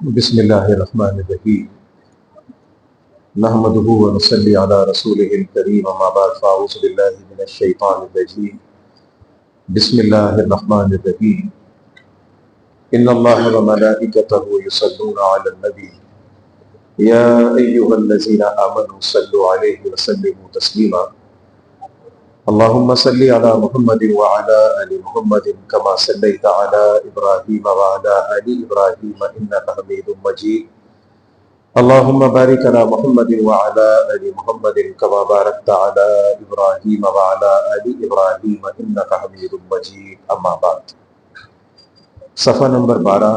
بسم اللہ الرحمن الرحیم نحمده ونصلی علی رسولہ الکریم اما بعد فاعوذ باللہ من الشیطان الرجیم بسم اللہ الرحمن الرحیم ان اللہ وملائکتہ یصلون علی النبی یا ایہا الذین آمنوا صلوا علیہ وسلموا تسلیما اللہم صلی علی محمد وعلی آل محمد کما صلیت علی ابراہیم وعلی آل ابراہیم انک حمید مجید اللہم بارک علی محمد وعلی آل محمد کما بارکت علی ابراہیم وعلی آل ابراہیم انک حمید مجید اما بعد صفحہ نمبر 12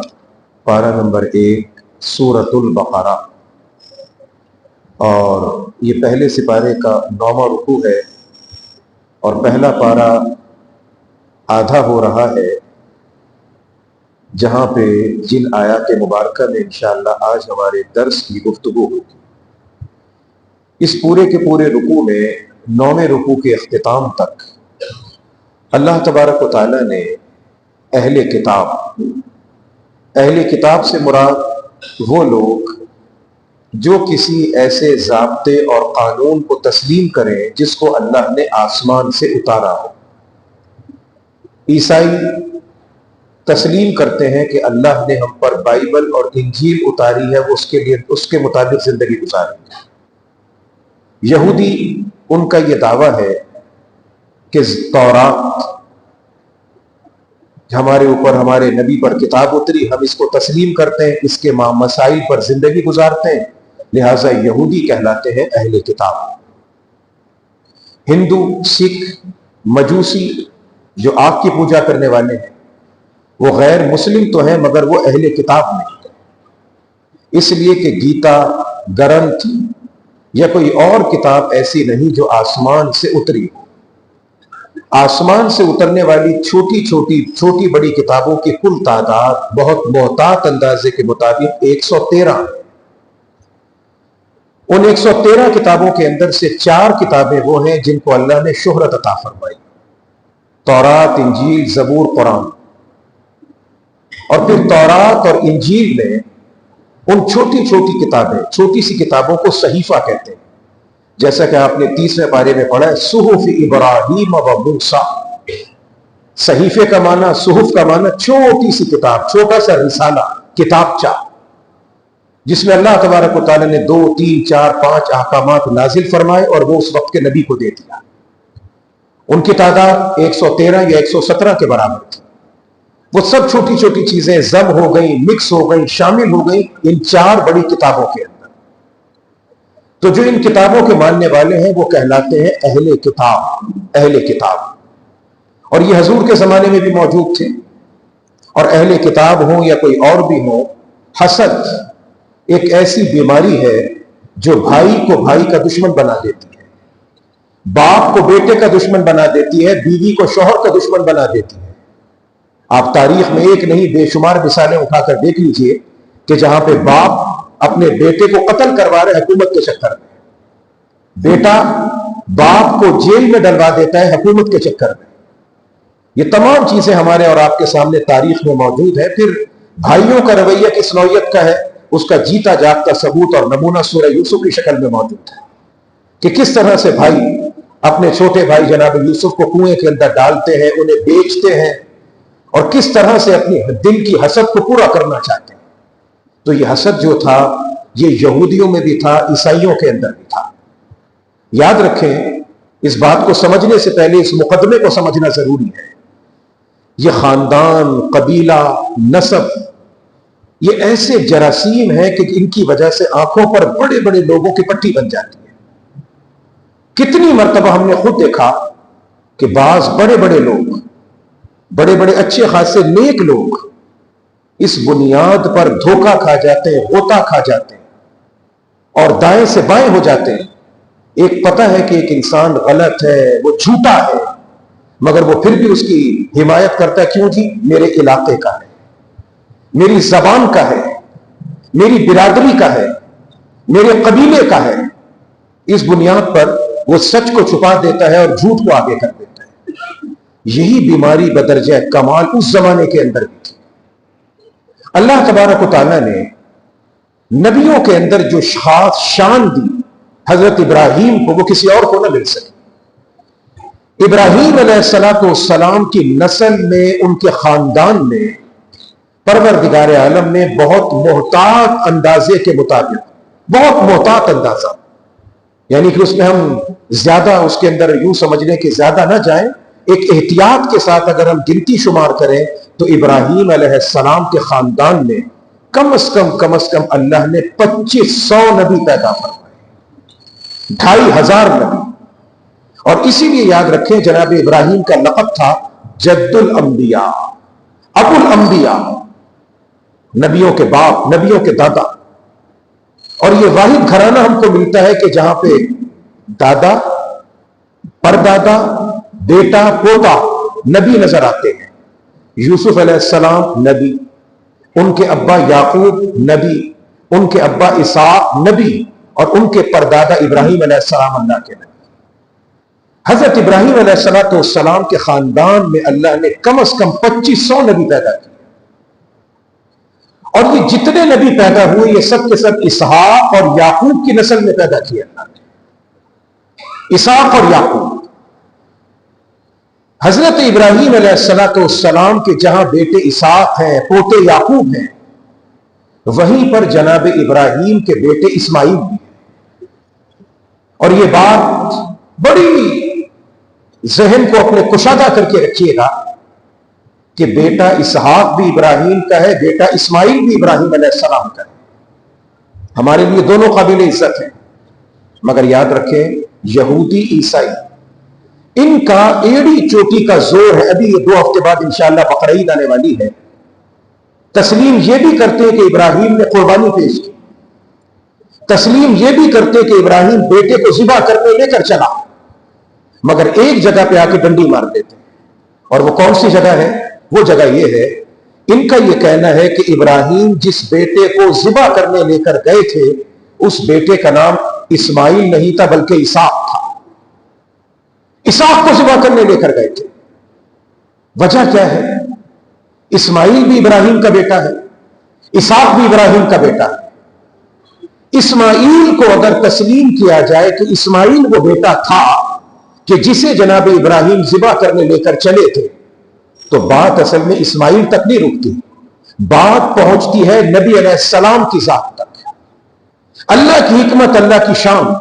پارہ نمبر 1 سورۃ البقرہ، اور یہ پہلے سپارے کا 9واں رکوع ہے اور پہلا پارہ آدھا ہو رہا ہے، جہاں پہ جن آیات مبارکہ میں انشاءاللہ آج ہمارے درس کی گفتگو ہوگی۔ اس پورے کے پورے رکوع میں 9ویں رکوع کے اختتام تک اللہ تبارک و تعالیٰ نے اہل کتاب سے مراد وہ لوگ جو کسی ایسے ضابطے اور قانون کو تسلیم کریں جس کو اللہ نے آسمان سے اتارا ہو۔ عیسائی تسلیم کرتے ہیں کہ اللہ نے ہم پر بائبل اور انجیل اتاری ہے، وہ اس کے مطابق زندگی گزاریں۔ یہودی ان کا یہ دعویٰ ہے کہ تورات ہمارے اوپر، ہمارے نبی پر کتاب اتری، ہم اس کو تسلیم کرتے ہیں، اس کے مسائل پر زندگی گزارتے ہیں، لہٰذا یہودی کہلاتے ہیں اہل کتاب۔ ہندو، سکھ، مجوسی جو آگ کی پوجا کرنے والے ہیں، وہ غیر مسلم تو ہیں مگر وہ اہل کتاب نہیں، اس لیے کہ گیتا، گرنتھ یا کوئی اور کتاب ایسی نہیں جو آسمان سے اتری ہو۔ آسمان سے اترنے والی چھوٹی بڑی کتابوں کی کل تعداد بہت محتاط اندازے کے مطابق 113 ہے۔ ان 113 کتابوں کے اندر سے 4 کتابیں وہ ہیں جن کو اللہ نے شہرت عطا فرمائی: تورات، انجیل، زبور، قرآن۔ اور پھر تورات اور انجیل میں ان چھوٹی کتابیں، چھوٹی سی کتابوں کو صحیفہ کہتے ہیں، جیسا کہ آپ نے 30ویں پارے میں پڑھا ہے، صحف ابراہیم و موسیٰ۔ صحیفے کا معنی، صحف کا معنی چھوٹی سی کتاب، چھوٹا سا رسالہ، کتابچہ، جس میں اللہ تبارک و تعالیٰ نے 2، 3، 4، 5 احکامات نازل فرمائے اور وہ اس وقت کے نبی کو دے دیا۔ ان کی تعداد 113 یا 117 کے برابر تھی۔ وہ سب چھوٹی چیزیں ضم ہو گئیں، مکس ہو گئیں، شامل ہو گئیں ان 4 بڑی کتابوں کے اندر۔ تو جو ان کتابوں کے ماننے والے ہیں وہ کہلاتے ہیں اہل کتاب۔ اور یہ حضور کے زمانے میں بھی موجود تھے۔ اور اہل کتاب ہوں یا کوئی اور بھی ہوں، حسد ایک ایسی بیماری ہے جو بھائی کو بھائی کا دشمن بنا دیتی ہے، باپ کو بیٹے کا دشمن بنا دیتی ہے، بیوی کو شوہر کا دشمن بنا دیتی ہے۔ آپ تاریخ میں ایک نہیں بے شمار مثالیں اٹھا کر دیکھ لیجئے کہ جہاں پہ باپ اپنے بیٹے کو قتل کروا رہے حکومت کے چکر میں، بیٹا باپ کو جیل میں ڈلوا دیتا ہے حکومت کے چکر میں۔ یہ تمام چیزیں ہمارے اور آپ کے سامنے تاریخ میں موجود ہے۔ پھر بھائیوں کا رویہ کس نوعیت کا ہے، اس کا جیتا جاگتا ثبوت اور نمونہ سورہ یوسف کی شکل میں موجود ہے کہ کس طرح سے بھائی اپنے چھوٹے بھائی جناب یوسف کو کنویں کے اندر ڈالتے ہیں، انہیں بیچتے ہیں، اور کس طرح سے اپنی دل کی حسد کو پورا کرنا چاہتے ہیں۔ تو یہ حسد جو تھا یہ یہودیوں میں بھی تھا، عیسائیوں کے اندر بھی تھا۔ یاد رکھیں، اس بات کو سمجھنے سے پہلے اس مقدمے کو سمجھنا ضروری ہے۔ یہ خاندان، قبیلہ، نسب، یہ ایسے جراثیم ہیں کہ ان کی وجہ سے آنکھوں پر بڑے بڑے لوگوں کی پٹی بن جاتی ہے۔ کتنی مرتبہ ہم نے خود دیکھا کہ بعض بڑے بڑے لوگ، بڑے بڑے اچھے خاصے نیک لوگ اس بنیاد پر دھوکہ کھا جاتے ہیں، غوطہ کھا جاتے ہیں اور دائیں سے بائیں ہو جاتے ہیں۔ ایک پتہ ہے کہ ایک انسان غلط ہے، وہ جھوٹا ہے، مگر وہ پھر بھی اس کی حمایت کرتا ہے۔ کیوں جی؟ میرے علاقے کا ہے، میری زبان کا ہے، میری برادری کا ہے، میرے قبیلے کا ہے۔ اس بنیاد پر وہ سچ کو چھپا دیتا ہے اور جھوٹ کو آگے کر دیتا ہے۔ یہی بیماری بدرجہ کمال اس زمانے کے اندر بھی تھی۔ اللہ تبارک و تعالیٰ نے نبیوں کے اندر جو خاص شان دی حضرت ابراہیم کو، وہ کسی اور کو نہ مل سکی۔ ابراہیم علیہ السلام کی نسل میں، ان کے خاندان میں، پروردگار عالم نے بہت محتاط اندازے کے مطابق، بہت محتاط اندازہ، یعنی کہ اس میں ہم زیادہ، اس کے اندر یوں سمجھنے کہ زیادہ نہ جائیں، ایک احتیاط کے ساتھ اگر ہم گنتی شمار کریں تو ابراہیم علیہ السلام کے خاندان میں کم از کم اللہ نے 2500 نبی پیدا فرمائے، 2500 نبی۔ اور اسی لیے یاد رکھیں جناب ابراہیم کا لقب تھا جد الانبیاء، ابو الانبیاء، نبیوں کے باپ، نبیوں کے دادا۔ اور یہ واحد گھرانہ ہم کو ملتا ہے کہ جہاں پہ دادا، پردادا، بیٹا، پوتا نبی نظر آتے ہیں۔ یوسف علیہ السلام نبی، ان کے ابا یعقوب نبی، ان کے ابا اسحاق نبی، اور ان کے پردادا ابراہیم علیہ السلام اللہ کے نبی۔ حضرت ابراہیم علیہ السلام کے خاندان میں اللہ نے کم از کم 2500 نبی پیدا کیے، اور یہ جتنے نبی پیدا ہوئے یہ سب کے سب اسحاق اور یعقوب کی نسل میں پیدا کیے اللہ نے۔ اسحاق اور یعقوب، حضرت ابراہیم علیہ السلام کے جہاں بیٹے اسحاق ہیں، پوتے یعقوب ہیں، وہیں پر جناب ابراہیم کے بیٹے اسماعیل بھی ہیں۔ اور یہ بات بڑی ذہن کو اپنے کشادہ کر کے رکھیے گا کہ بیٹا اسحاق بھی ابراہیم کا ہے، بیٹا اسماعیل بھی ابراہیم علیہ السلام کا ہے۔ ہمارے لیے دونوں قابل عزت ہیں، مگر یاد رکھیں یہودی عیسائی، ان کا ایڑی چوٹی کا زور ہے۔ ابھی یہ 2 ہفتے بعد انشاءاللہ بقرعید آنے والی ہے، تسلیم یہ بھی کرتے ہیں کہ ابراہیم نے قربانی پیش کی، تسلیم یہ بھی کرتے کہ ابراہیم بیٹے کو ذبح کرنے لے کر چلا، مگر ایک جگہ پہ آ کے ڈنڈی مار دیتے ہیں، اور وہ کون سی جگہ ہے؟ وہ جگہ یہ ہے، ان کا یہ کہنا ہے کہ ابراہیم جس بیٹے کو ذبح کرنے لے کر گئے تھے اس بیٹے کا نام اسماعیل نہیں تھا بلکہ اسحاق تھا۔ اسحاق کو ذبح کرنے لے کر گئے تھے۔ وجہ کیا ہے؟ اسماعیل بھی ابراہیم کا بیٹا ہے، اسحاق بھی ابراہیم کا بیٹا ہے۔ اسماعیل کو اگر تسلیم کیا جائے کہ اسماعیل وہ بیٹا تھا کہ جسے جناب ابراہیم ذبح کرنے لے کر چلے تھے، تو بات اصل میں اسماعیل تک نہیں رکتی، بات پہنچتی ہے نبی علیہ السلام کی ذات تک۔ اللہ کی حکمت، اللہ کی شان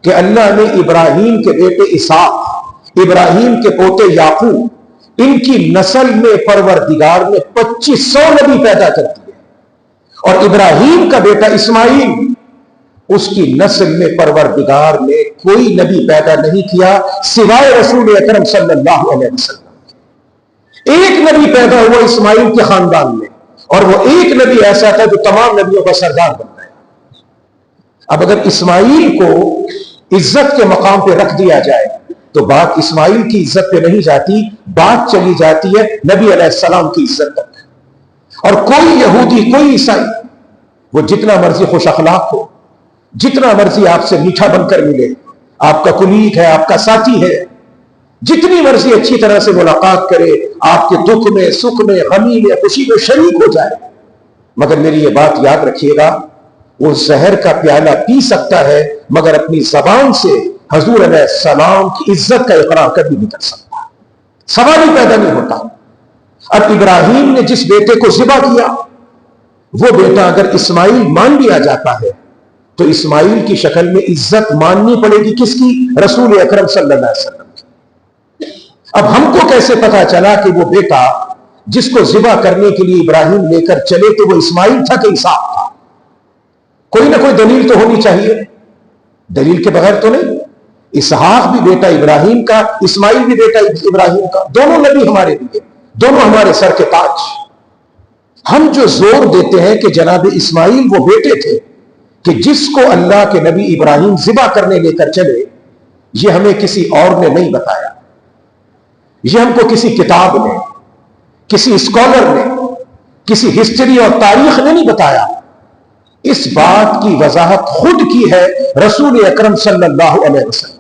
کہ اللہ نے ابراہیم کے بیٹے اسحاق، ابراہیم کے پوتے یعقوب، ان کی نسل میں پروردگار نے 2500 نبی پیدا کر دیے، اور ابراہیم کا بیٹا اسماعیل، اس کی نسل میں پروردگار نے کوئی نبی پیدا نہیں کیا سوائے رسول اکرم صلی اللہ علیہ وسلم۔ ایک نبی پیدا ہوا اسماعیل کے خاندان میں، اور وہ ایک نبی ایسا تھا جو تمام نبیوں کا سردار بن گیا۔ اب اگر اسماعیل کو عزت کے مقام پہ رکھ دیا جائے تو بات اسماعیل کی عزت پہ نہیں جاتی، بات چلی جاتی ہے نبی علیہ السلام کی عزت تک۔ اور کوئی یہودی، کوئی عیسائی، وہ جتنا مرضی خوش اخلاق ہو، جتنا مرضی آپ سے میٹھا بن کر ملے، آپ کا کلیگ ہے، آپ کا ساتھی ہے، جتنی مرضی اچھی طرح سے ملاقات کرے، آپ کے دکھ میں، سکھ میں، غمی میں، خوشی میں شریک ہو جائے، مگر میری یہ بات یاد رکھیے گا، وہ زہر کا پیالہ پی سکتا ہے مگر اپنی زبان سے حضور علیہ السلام کی عزت کا اقرار کبھی نہیں کر سکتا، سوال ہی پیدا نہیں ہوتا۔ اب ابراہیم نے جس بیٹے کو ذبح کیا، وہ بیٹا اگر اسماعیل مان لیا جاتا ہے تو اسماعیل کی شکل میں عزت ماننی پڑے گی کس کی؟ رسول اکرم صلی اللہ علیہ وسلم کی۔ اب ہم کو کیسے پتا چلا کہ وہ بیٹا جس کو ذبح کرنے کے لیے ابراہیم لے کر چلے تو وہ اسماعیل تھا کہ اسحاق تھا؟ کوئی نہ کوئی دلیل تو ہونی چاہیے، دلیل کے بغیر تو نہیں۔ اسحاق بھی بیٹا ابراہیم کا، اسماعیل بھی بیٹا ابراہیم کا، دونوں نبی ہمارے لیے، دونوں ہمارے سر کے تاج۔ ہم جو زور دیتے ہیں کہ جناب اسماعیل وہ بیٹے تھے کہ جس کو اللہ کے نبی ابراہیم ذبح کرنے لے کر چلے، یہ ہمیں کسی اور نے نہیں بتایا، یہ ہم کو کسی کتاب نے، کسی اسکالر نے، کسی ہسٹری اور تاریخ نے نہیں بتایا، اس بات کی وضاحت خود کی ہے رسول اکرم صلی اللہ علیہ وسلم۔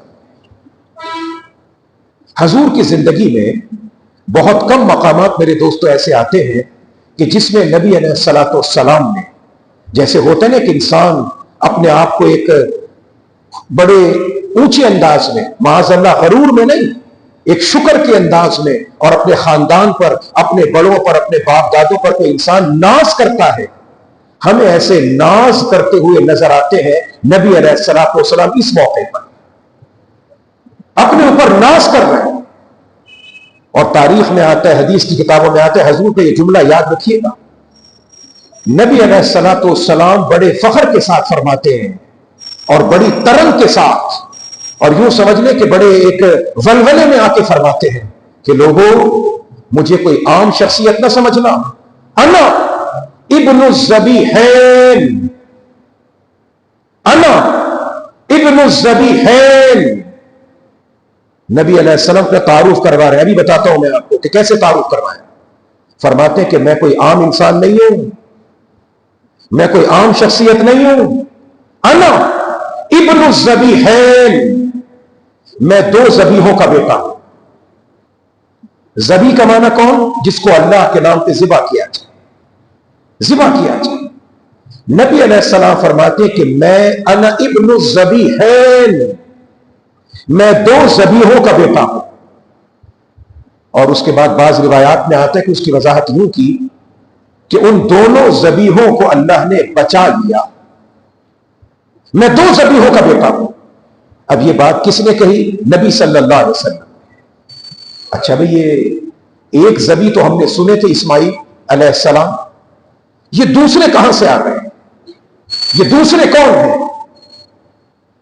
حضور کی زندگی میں بہت کم مقامات میرے دوستوں ایسے آتے ہیں کہ جس میں نبی علیہ السلام نے جیسے ہوتا ہے نا کہ انسان اپنے آپ کو ایک بڑے اونچے انداز میں، معاذ اللہ غرور میں نہیں، ایک شکر کے انداز میں اور اپنے خاندان پر، اپنے بڑوں پر، اپنے باپ دادوں پر کوئی انسان ناز کرتا ہے، ہمیں ایسے ناز کرتے ہوئے نظر آتے ہیں نبی علیہ الصلوۃ والسلام اس موقع پر اپنے اوپر ناز کر رہے ہیں۔ اور تاریخ میں آتا ہے، حدیث کی کتابوں میں آتا ہے، حضور کا یہ جملہ یاد رکھیے گا، نبی علیہ الصلوۃ والسلام بڑے فخر کے ساتھ فرماتے ہیں اور بڑی ترن کے ساتھ، اور یوں سمجھ لیں کہ بڑے ایک ولولے میں آ کے فرماتے ہیں کہ لوگوں، مجھے کوئی عام شخصیت نہ سمجھنا، انا ابن الذبیحین، انا ابن الذبیحین۔ نبی علیہ السلام کا تعارف کروا رہے ہیں، ابھی بتاتا ہوں میں آپ کو کہ کیسے تعارف کروائے۔ فرماتے ہیں کہ میں کوئی عام انسان نہیں ہوں، میں کوئی عام شخصیت نہیں ہوں، انا ابن الذبیحین، میں دو ذبیحوں کا بیٹا ہوں۔ ذبیح کا معنی کون؟ جس کو اللہ کے نام پہ ذبح کیا جائے، ذبح کیا جائے۔ نبی علیہ السلام فرماتے ہیں کہ میں انا ابن الذبیحین، میں دو ذبیحوں کا بیٹا ہوں۔ اور اس کے بعد بعض روایات میں آتا ہے کہ اس کی وضاحت یوں کی کہ ان دونوں ذبیحوں کو اللہ نے بچا لیا، میں دو ذبیحوں کا بیٹا ہوں۔ اب یہ بات کس نے کہی؟ نبی صلی اللہ علیہ وسلم۔ اچھا بھئی، یہ ایک ذبیح تو ہم نے سنے تھے اسماعیل علیہ السلام، یہ دوسرے کہاں سے آ گئے؟ یہ دوسرے کون ہیں؟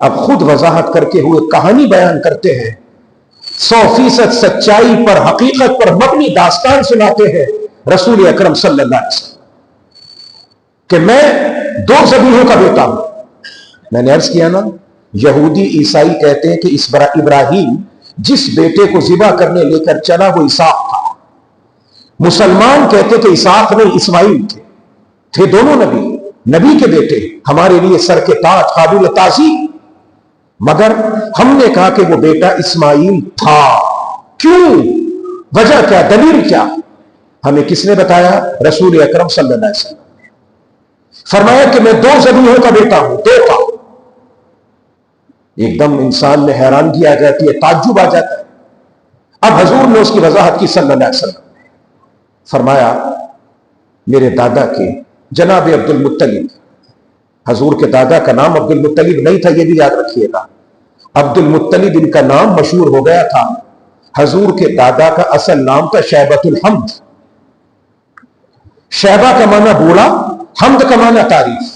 اب خود وضاحت کر کے ہوئے کہانی بیان کرتے ہیں، 100% سچائی پر، حقیقت پر مبنی داستان سناتے ہیں رسول اکرم صلی اللہ علیہ وسلم کہ میں دو ذبیحوں کا بیٹا ہوں۔ میں نے عرض کیا نا، یہودی عیسائی کہتے ہیں کہ ابراہیم جس بیٹے کو ذبح کرنے لے کر چلا وہ اسحاق تھا، مسلمان کہتے کہ اسحاق نہیں اسماعیل تھے دونوں نبی کے بیٹے، ہمارے لیے سر کے تاج، قابل تعظیم، مگر ہم نے کہا کہ وہ بیٹا اسماعیل تھا۔ کیوں؟ وجہ کیا؟ دلیل کیا؟ ہمیں کس نے بتایا؟ رسول اکرم صلی اللہ علیہ وسلم۔ فرمایا کہ میں دو ذبیحوں کا بیٹا ہوں، دو کا۔ ایک دم انسان میں حیرانگی آ جاتی ہے، تعجب آ جاتا ہے۔ اب حضور نے اس کی وضاحت کی صلی اللہ علیہ وسلم، فرمایا میرے دادا کے جناب عبد المطلب، حضور کے دادا کا نام عبد المطلب نہیں تھا، یہ بھی یاد رکھیے گا، عبد المطلب ان کا نام مشہور ہو گیا تھا۔ حضور کے دادا کا اصل نام تھا شیبۃ الحمد۔ شیبہ کا معنی بوڑھا، حمد کا معنی تعریف۔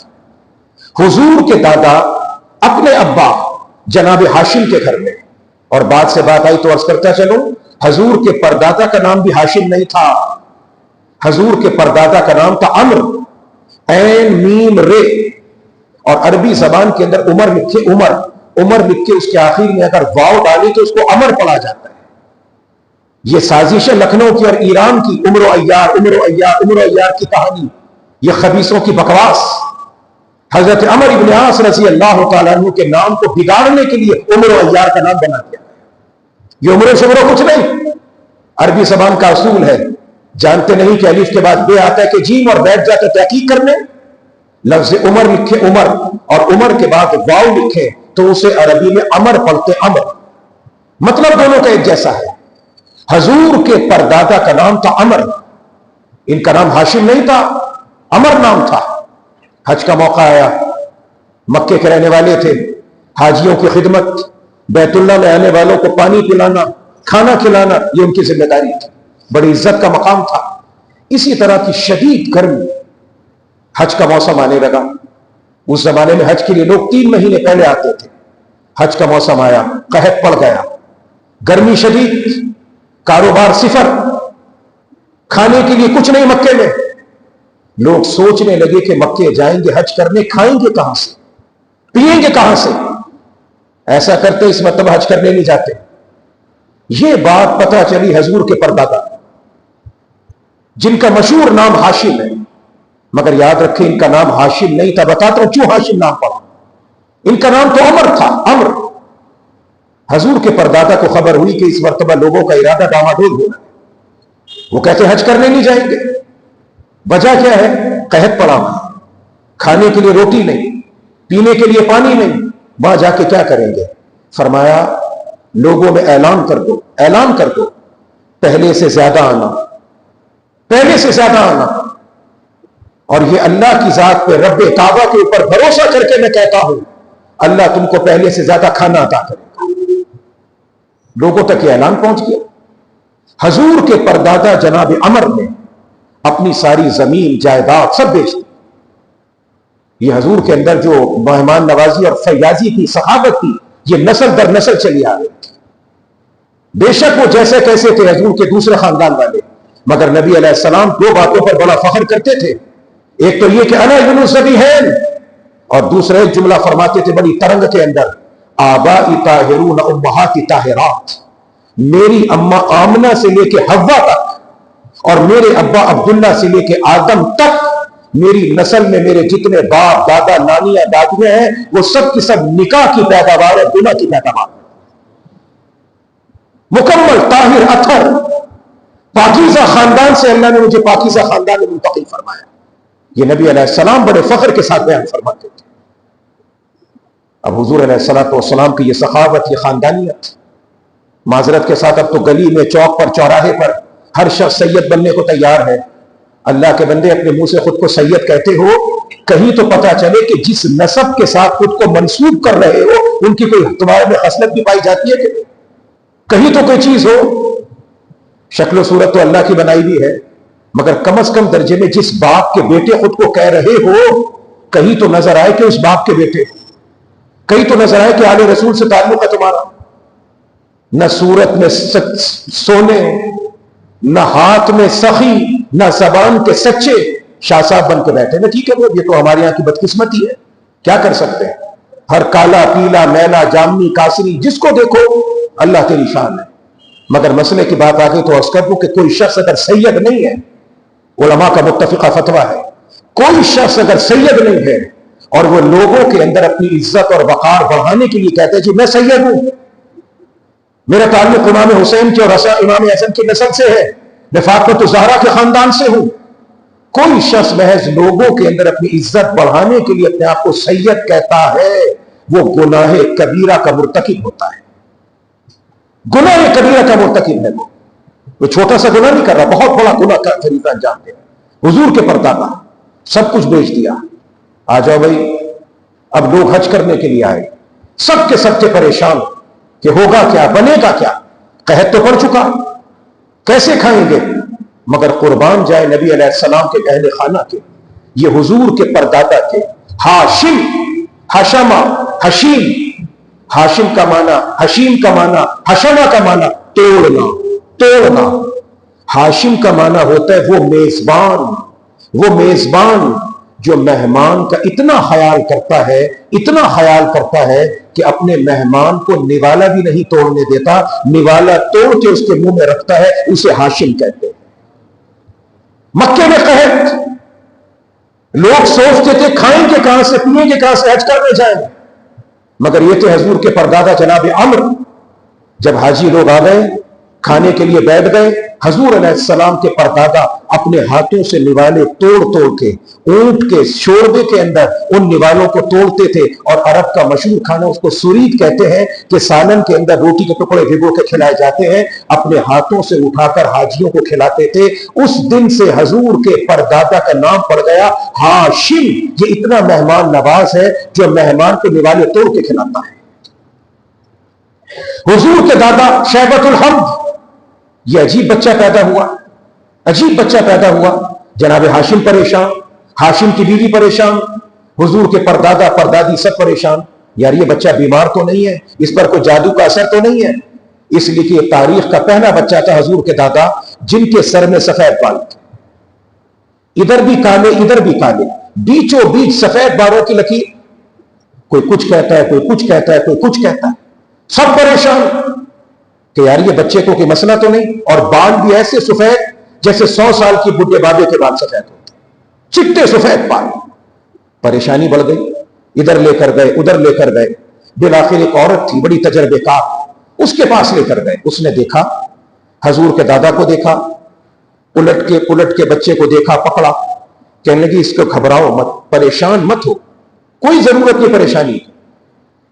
حضور کے دادا اپنے ابا جناب ہاشم کے گھر میں، اور بات سے بات آئی تو عرض کرتا چلوں، حضور کے پردادا کا نام بھی ہاشم نہیں تھا، حضور کے پردادا کا نام تھا عمر، عین میم رے، اور عربی زبان کے اندر عمر لکھے عمر لکھ کے اس کے آخر میں اگر واو ڈالے تو اس کو عمر پڑھا جاتا ہے۔ یہ سازش ہے لکھنؤ کی اور ایران کی، عمر و عیار کی کہانی، یہ خبیثوں کی بکواس۔ حضرت عمر ابن عاص رضی اللہ تعالیٰ عنہ کے نام کو بگاڑنے کے لیے عمر و عیار کا نام بنا دیا۔ یہ عمر و شمر کچھ نہیں، عربی زبان کا اصول ہے، جانتے نہیں کہ الف کے بعد بے آتا ہے کہ جیم، اور بیٹھ جاتے تحقیق کرنے، لفظ عمر لکھے عمر اور عمر کے بعد واو لکھے تو اسے عربی میں عمر پڑھتے، عمر، مطلب دونوں کا ایک جیسا ہے۔ حضور کے پردادا کا نام تھا عمر، ان کا نام ہاشم نہیں تھا، عمر نام تھا۔ حج کا موقع آیا، مکے کے رہنے والے تھے، حاجیوں کی خدمت، بیت اللہ میں آنے والوں کو پانی پلانا، کھانا کھلانا، یہ ان کی ذمہ داری تھی، بڑی عزت کا مقام تھا۔ اسی طرح کی شدید گرمی، حج کا موسم آنے لگا۔ اس زمانے میں حج کے لیے لوگ 3 مہینے پہلے آتے تھے۔ حج کا موسم آیا، قحط پڑ گیا، گرمی شدید، کاروبار صفر، کھانے کے لیے کچھ نہیں مکے میں۔ لوگ سوچنے لگے کہ مکے جائیں گے حج کرنے، کھائیں گے کہاں سے، پیئیں گے کہاں سے؟ ایسا کرتے اس مرتبہ حج کرنے نہیں جاتے۔ یہ بات پتہ چلی حضور کے پردادا، جن کا مشہور نام ہاشم ہے، مگر یاد رکھیں ان کا نام ہاشم نہیں تھا۔ بتاتا ہوں کیوں ہاشم نام پڑا، ان کا نام تو عمر تھا، عمر۔ حضور کے پردادا کو خبر ہوئی کہ اس مرتبہ لوگوں کا ارادہ ڈاواڈول ہو رہا ہے، وہ کہتے حج کرنے نہیں جائیں گے۔ وجہ کیا ہے؟ قحط پڑا ہوا، کھانے کے لیے روٹی نہیں، پینے کے لیے پانی نہیں، وہاں جا کے کیا کریں گے؟ فرمایا لوگوں میں اعلان کر دو پہلے سے زیادہ آنا، پہلے سے زیادہ آنا۔ اور یہ اللہ کی ذات پہ، رب کعبہ کے اوپر بھروسہ کر کے میں کہتا ہوں، اللہ تم کو پہلے سے زیادہ کھانا عطا کرے گا۔ لوگوں تک یہ اعلان پہنچ گیا۔ حضور کے پردادا جناب عمر نے اپنی ساری زمین جائیداد سب بیچ دی۔ یہ حضور کے اندر جو مہمان نوازی اور فیاضی کی، سخاوت تھی، یہ نسل در نسل چلی آ رہی تھی۔ بے شک وہ جیسے کیسے تھے حضور کے دوسرے خاندان والے، مگر نبی علیہ السلام دو باتوں پر بڑا فخر کرتے تھے۔ ایک تو یہ کہ انا ابن الذبیحین، اور دوسرا ایک جملہ فرماتے تھے بڑی ترنگ کے اندر، آبائی طاہرون امہاتی طاہرات، میری اماں آمنہ سے لے کے حوا تک اور میرے ابا عبداللہ سے لے کے آدم تک، میری نسل میں میرے جتنے باپ دادا نانیاں دادیاں ہیں وہ سب کی سب نکاح کی پیداوار ہے، گناہ کی پیداوار، مکمل طاہر اطہر پاکیزہ خاندان سے اللہ نے مجھے پاکیزہ خاندان میں منتقل فرمایا۔ یہ نبی علیہ السلام بڑے فخر کے ساتھ بیان فرماتے تھے۔ اب حضور علیہ السلام کی یہ سخاوت، یہ خاندانیت، معذرت کے ساتھ اب تو گلی میں، چوک پر، چوراہے پر ہر شخص سید بننے کو تیار ہے۔ اللہ کے بندے اپنے منہ سے خود کو سید کہتے ہو، کہیں تو پتا چلے کہ جس نسب کے ساتھ خود کو منسوب کر رہے ہو ان کی کوئی تمہارے میں خصلت بھی پائی جاتی ہے کہ کہیں تو کوئی چیز ہو۔ شکل و صورت تو اللہ کی بنائی بھی ہے، مگر کم از کم درجے میں جس باپ کے بیٹے خود کو کہہ رہے ہو، کہیں تو نظر آئے کہ اس باپ کے بیٹے، کہیں تو نظر آئے کہ آل رسول سے تعلق ہے تمہارا۔ نہ صورت میں سونے، نہ ہاتھ میں سخی، نہ زبان کے سچے، شاہ صاحب بن کے بیٹھے۔ نہ ٹھیک ہے وہ، یہ تو ہمارے یہاں کی بدقسمتی ہے، کیا کر سکتے ہیں۔ ہر کالا پیلا میلا جامنی کاسری جس کو دیکھو اللہ تیری شان ہے، مگر مسئلے کی بات آ گئی تو عرض کر دوں کہ کوئی شخص اگر سید نہیں ہے، علماء کا متفقہ فتویٰ ہے، کوئی شخص اگر سید نہیں ہے اور وہ لوگوں کے اندر اپنی عزت اور وقار بڑھانے کے لیے کہتے ہیں جی میں سید ہوں، میرا تعلق امام حسین کے اور امام حسن کی نسل سے ہے، میں فاطمہ الزہرا کے خاندان سے ہوں، کوئی شخص محض لوگوں کے اندر اپنی عزت بڑھانے کے لیے اپنے آپ کو سید کہتا ہے، وہ گناہ کبیرہ کا مرتکب ہوتا ہے۔ گناہ کبیرہ کا مرتکب ہے، وہ چھوٹا سا گناہ نہیں کر رہا، بہت بڑا گناہ کا فریضہ انجام دے رہا۔ حضور کے پردادا سب کچھ بیچ دیا، آ جاؤ بھائی، اب لوگ حج کرنے کے لیے آئے، سب کے پریشان کہ ہوگا کیا، بنے گا کیا، قحط تو پڑ چکا، کیسے کھائیں گے، مگر قربان جائے نبی علیہ السلام کے اہل خانہ کے، یہ حضور کے پردادا تھے، ہاشم، ہشمہ، حشیم، ہاشم کا معنی، حشیم کا معنی، حشمہ کا معنی توڑنا، ہاشم کا معنی ہوتا ہے وہ میزبان جو مہمان کا اتنا خیال کرتا ہے کہ اپنے مہمان کو نوالا بھی نہیں توڑنے دیتا، نوالا توڑ کے اس کے منہ میں رکھتا ہے، اسے ہاشم کہتے ہیں۔ مکے میں قحط، لوگ سوچتے تھے کھائیں گے کہاں سے، پیئیں گے کہاں سے، حج کرنے جائیں گے، مگر یہ تھے حضور کے پردادا جناب عمرو۔ جب حاجی لوگ آ گئے، کھانے کے لیے بیٹھ گئے، حضور علیہ السلام کے پردادا اپنے ہاتھوں سے نوالے توڑ کے اونٹ کے شوربے کے اندر ان نوالوں کو توڑتے تھے، اور عرب کا مشہور کھانا اس کو سورید کہتے ہیں کہ سالن کے اندر روٹی کے ٹکڑے بھگو کے کھلائے جاتے ہیں، اپنے ہاتھوں سے اٹھا کر حاجیوں کو کھلاتے تھے۔ اس دن سے حضور کے پردادا کا نام پڑ گیا ہاشم، یہ اتنا مہمان نواز ہے جو مہمان کو نوالے توڑ کے کھلاتا ہے۔ حضور کے دادا شیبۃ الحمد، یہ عجیب بچہ پیدا ہوا، جناب ہاشم پریشان، ہاشم کی بیوی پریشان، حضور کے پردادا پردادی سب پریشان، یار یہ بچہ بیمار تو نہیں ہے، اس پر کوئی جادو کا اثر تو نہیں ہے، اس لیے کہ تاریخ کا پہلا بچہ تھا حضور کے دادا جن کے سر میں سفید بال تھے، ادھر بھی کالے، بیچوں بیچ سفید بالوں کی لکیر، کوئی کچھ کہتا ہے، کوئی کچھ کہتا ہے، سب پریشان کہ یار یہ بچے کو کوئی مسئلہ تو نہیں، اور بال بھی ایسے سفید جیسے 100 سال کی بڈھے بابے کے بال سفید ہوتے، چٹے سفید بال۔ پریشانی بڑھ گئی، ادھر لے کر گئے، بالآخر ایک عورت تھی بڑی تجربے کار، اس کے پاس لے کر گئے، اس نے دیکھا حضور کے دادا کو، دیکھا الٹ کے بچے کو، دیکھا پکڑا کہنے لگی اس کو گھبراؤ مت، پریشان مت ہو، کوئی ضرورت نہیں پریشانی کی۔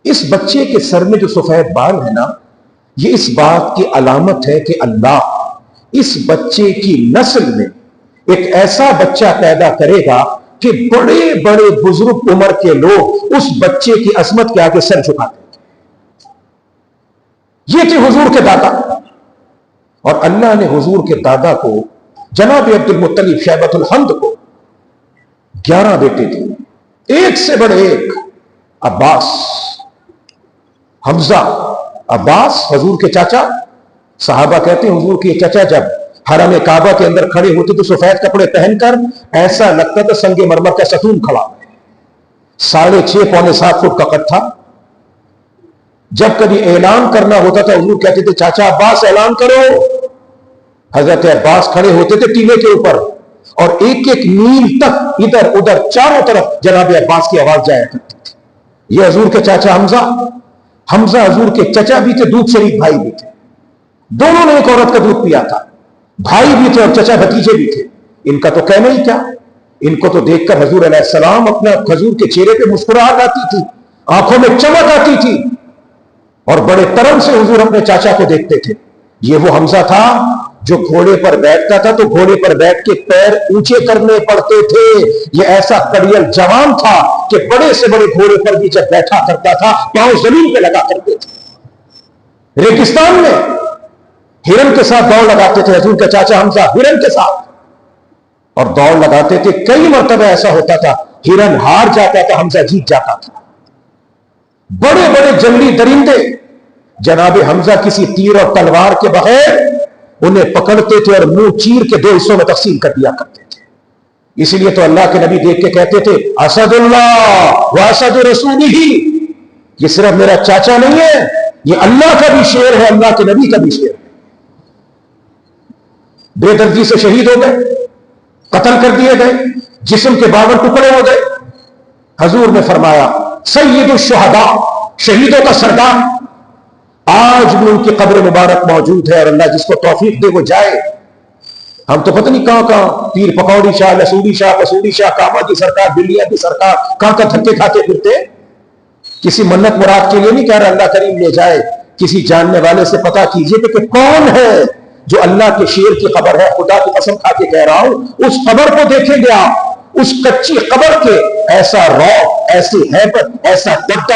اس بچے کے سر میں جو سفید بال ہے نا، یہ اس بات کی علامت ہے کہ اللہ اس بچے کی نسل میں ایک ایسا بچہ پیدا کرے گا کہ بڑے بڑے بزرگ عمر کے لوگ اس بچے کی عظمت کے آگے سر جھکاتے ہیں۔ یہ تھے حضور کے دادا، اور اللہ نے حضور کے دادا کو جناب عبد المطلب شیبۃ الحمد کو 11 بیٹے تھے، ایک سے بڑے ایک، عباس، حمزہ، عباس حضور کے چاچا، صحابہ کہتے ہیں حضور کے چچا جب حرم کعبہ کے اندر کھڑے ہوتے تو سفید کپڑے پہن کر ایسا لگتا تھا سنگ مرمر کا ستون کھڑا، 6.5 پونے 7 فٹ کا قد تھا۔ جب کبھی اعلان کرنا ہوتا تھا حضور کہتے تھے چاچا عباس اعلان کرو، حضرت عباس کھڑے ہوتے تھے ٹیلے کے اوپر، اور ایک ایک میل تک ادھر ادھر چاروں طرف جناب عباس کی آواز جایا کرتی تھی۔ یہ حضور کے چاچا حمزہ، حمزہ حضور کے چچا بھی تھے، دودھ شریک بھائی بھی تھے، دونوں نے ایک عورت کا دودھ پیا تھا، بھائی بھی تھے اور چچا بھتیجے بھی تھے۔ ان کا تو کہنا ہی کیا، ان کو تو دیکھ کر حضور علیہ السلام اپنا حضور کے چہرے پہ مسکراہٹ آتی تھی، آنکھوں میں چمک آتی تھی، اور بڑے ترم سے حضور اپنے چاچا کو دیکھتے تھے۔ یہ وہ حمزہ تھا جو گھوڑے پر بیٹھتا تھا تو گھوڑے پر بیٹھ کے پیر اونچے کرنے پڑتے تھے۔ یہ ایسا کڑیل جوان تھا کہ بڑے سے بڑے گھوڑے پر بھی جب بیٹھا کرتا تھا پاؤں زمین پہ لگا کرتے تھے۔ ریگستان میں ہرن کے ساتھ دوڑ لگاتے تھے حضور کا چاچا حمزہ، ہرن کے ساتھ، اور دوڑ لگاتے تھے، کئی مرتبہ ایسا ہوتا تھا ہرن ہار جاتا تھا، حمزہ جیت جاتا تھا۔ بڑے بڑے جنگلی درندے جناب حمزہ کسی تیر اور تلوار کے بغیر انہیں پکڑتے تھے اور منہ چیر کے 2 حصوں میں تقسیم کر دیا کرتے تھے۔ اسی لیے تو اللہ کے نبی دیکھ کے کہتے تھے اسد اللہ و اسد رسولہ، یہ صرف میرا چاچا نہیں ہے، یہ اللہ کا بھی شیر ہے، اللہ کے نبی کا بھی شیر ہے۔ بے دردی سے شہید ہو گئے، قتل کر دیے گئے، جسم کے 52 ٹکڑے ہو گئے۔ حضور نے فرمایا سید الشہداء، شہیدوں کا سردار، آج بھی ان کی قبر مبارک موجود ہے، اور اللہ جس کو توفیق دے وہ جائے۔ ہم تو پتہ نہیں کہاں کہاں پیر پکوڑی شاہ، لسوڑی شاہ، پسوڑی شاہ، کاما کی سرکار، بلیا کی سرکار، کہاں کہاں دھکے کھاتے پھرتے۔ کسی منت مراد کے لیے نہیں کہہ رہا اللہ کریم لے جائے، کسی جاننے والے سے پتا کیجئے کہ کون ہے جو اللہ کے شیر کی قبر ہے، خدا کی قسم کھا کے کہہ رہا ہوں، اس قبر کو دیکھیں گے آپ، اس کچی قبر کے ایسا رعب، ایسی ہیبت، ایسا دبدبہ